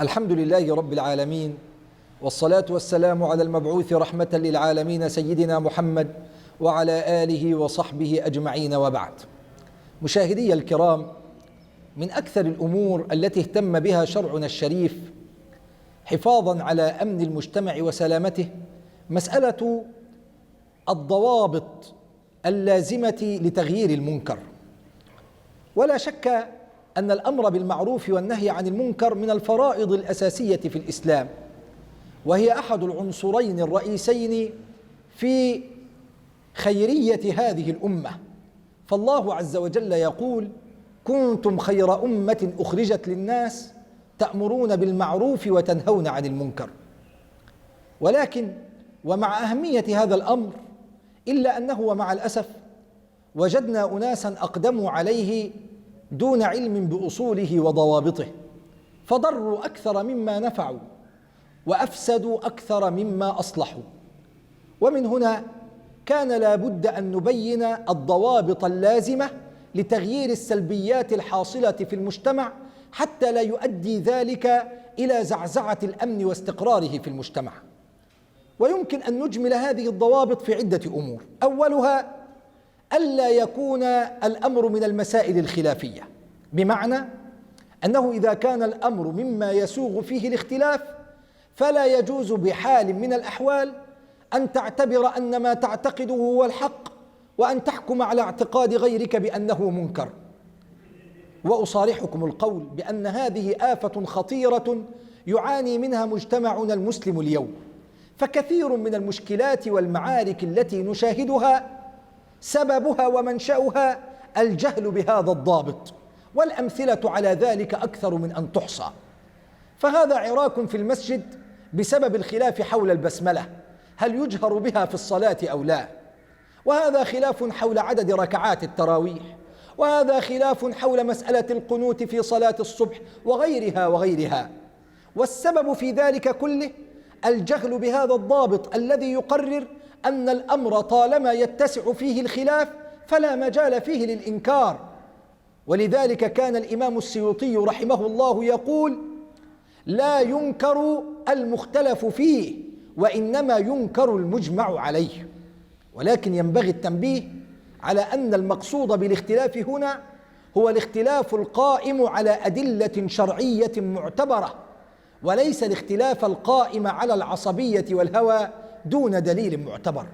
الحمد لله رب العالمين، والصلاة والسلام على المبعوث رحمة للعالمين سيدنا محمد وعلى آله وصحبه أجمعين، وبعد. مشاهدي الكرام، من أكثر الأمور التي اهتم بها شرعنا الشريف حفاظا على أمن المجتمع وسلامته مسألة الضوابط اللازمة لتغيير المنكر. ولا شك أن الأمر بالمعروف والنهي عن المنكر من الفرائض الأساسية في الإسلام، وهي أحد العنصرين الرئيسين في خيرية هذه الأمة. فالله عز وجل يقول: كنتم خير أمة أخرجت للناس تأمرون بالمعروف وتنهون عن المنكر. ولكن ومع أهمية هذا الأمر، إلا أنه ومع الأسف وجدنا أناسا أقدموا عليه دون علم بأصوله وضوابطه، فضروا أكثر مما نفعوا وأفسدوا أكثر مما أصلحوا. ومن هنا كان لا بد أن نبين الضوابط اللازمة لتغيير السلبيات الحاصلة في المجتمع، حتى لا يؤدي ذلك إلى زعزعة الأمن واستقراره في المجتمع. ويمكن أن نجمل هذه الضوابط في عدة أمور. أولها ألا يكون الأمر من المسائل الخلافية، بمعنى أنه إذا كان الأمر مما يسوغ فيه الاختلاف فلا يجوز بحال من الأحوال أن تعتبر أن ما تعتقده هو الحق وأن تحكم على اعتقاد غيرك بأنه منكر. وأصارحكم القول بأن هذه آفة خطيرة يعاني منها مجتمعنا المسلم اليوم، فكثير من المشكلات والمعارك التي نشاهدها سببها ومنشأها الجهل بهذا الضابط، والأمثلة على ذلك أكثر من أن تحصى. فهذا عراك في المسجد بسبب الخلاف حول البسملة، هل يجهر بها في الصلاة أو لا؟ وهذا خلاف حول عدد ركعات التراويح، وهذا خلاف حول مسألة القنوت في صلاة الصبح وغيرها وغيرها. والسبب في ذلك كله الجهل بهذا الضابط الذي يقرر أن الأمر طالما يتسع فيه الخلاف فلا مجال فيه للإنكار. ولذلك كان الإمام السيوطي رحمه الله يقول: لا ينكر المختلف فيه، وإنما ينكر المجمع عليه. ولكن ينبغي التنبيه على أن المقصود بالاختلاف هنا هو الاختلاف القائم على أدلة شرعية معتبرة، وليس الاختلاف القائم على العصبية والهوى دون دليل معتبر.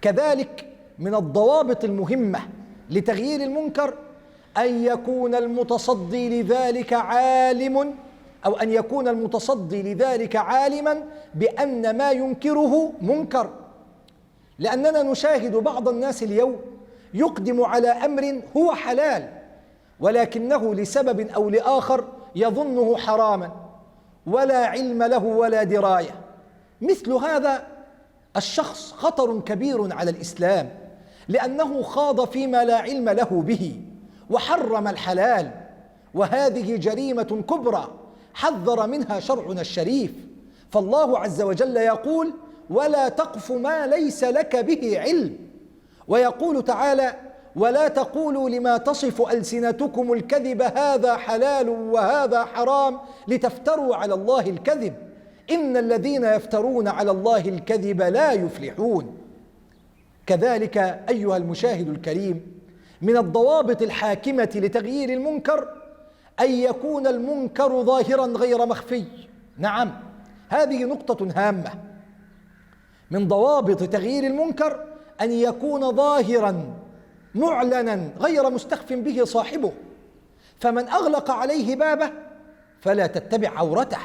كذلك من الضوابط المهمة لتغيير المنكر أن يكون المتصدي لذلك عالما بأن ما ينكره منكر. لأننا نشاهد بعض الناس اليوم يقدم على أمر هو حلال، ولكنه لسبب أو لآخر يظنه حراما ولا علم له ولا دراية. مثل هذا الشخص خطر كبير على الإسلام، لأنه خاض فيما لا علم له به وحرم الحلال، وهذه جريمة كبرى حذر منها شرعنا الشريف. فالله عز وجل يقول: ولا تقف ما ليس لك به علم. ويقول تعالى: ولا تقولوا لما تصف ألسنتكم الكذب هذا حلال وهذا حرام لتفتروا على الله الكذب، إن الذين يفترون على الله الكذب لا يفلحون. كذلك أيها المشاهد الكريم، من الضوابط الحاكمة لتغيير المنكر أن يكون المنكر ظاهرا غير مخفي. نعم، هذه نقطة هامة. من ضوابط تغيير المنكر أن يكون ظاهرا معلنا غير مستخف به صاحبه، فمن أغلق عليه بابه فلا تتبع عورته،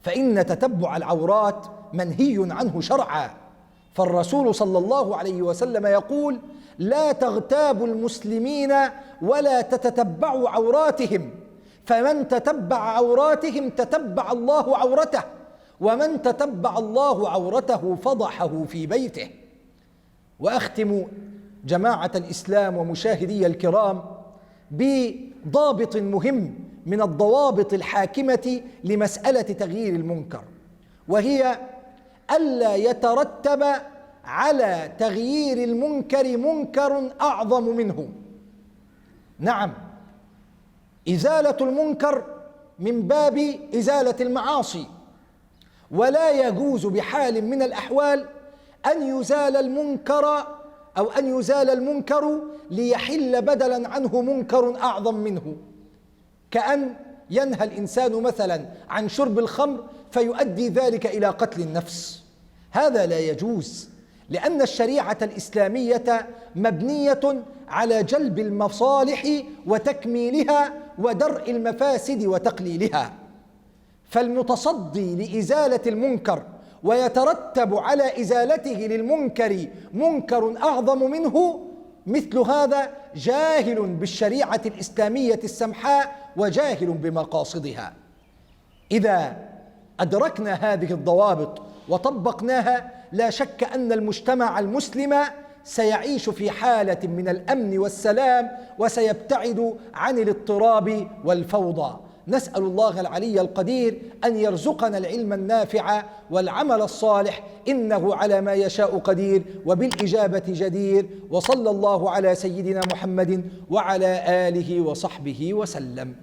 فإن تتبع العورات منهي عنه شرعا. فالرسول صلى الله عليه وسلم يقول: لا تغتابوا المسلمين ولا تتتبعوا عوراتهم، فمن تتبع عوراتهم تتبع الله عورته، ومن تتبع الله عورته فضحه في بيته. وأختم جماعة الإسلام ومشاهدي الكرام بضابط مهم من الضوابط الحاكمة لمسألة تغيير المنكر، وهي ألا يترتب على تغيير المنكر منكر أعظم منه. نعم، إزالة المنكر من باب إزالة المعاصي، ولا يجوز بحال من الأحوال أن يزال المنكر أو أن يزال المنكر ليحل بدلا عنه منكر أعظم منه، كأن ينهى الإنسان مثلا عن شرب الخمر فيؤدي ذلك إلى قتل النفس. هذا لا يجوز، لأن الشريعة الإسلامية مبنية على جلب المصالح وتكميلها ودرء المفاسد وتقليلها. فالمتصدي لإزالة المنكر ويترتب على إزالته للمنكر منكر أعظم منه، مثل هذا جاهل بالشريعة الإسلامية السمحاء وجاهل بمقاصدها. إذا أدركنا هذه الضوابط وطبقناها، لا شك أن المجتمع المسلم سيعيش في حالة من الأمن والسلام، وسيبتعد عن الاضطراب والفوضى. نسأل الله العلي القدير أن يرزقنا العلم النافع والعمل الصالح، إنه على ما يشاء قدير وبالإجابة جدير. وصلى الله على سيدنا محمد وعلى آله وصحبه وسلم.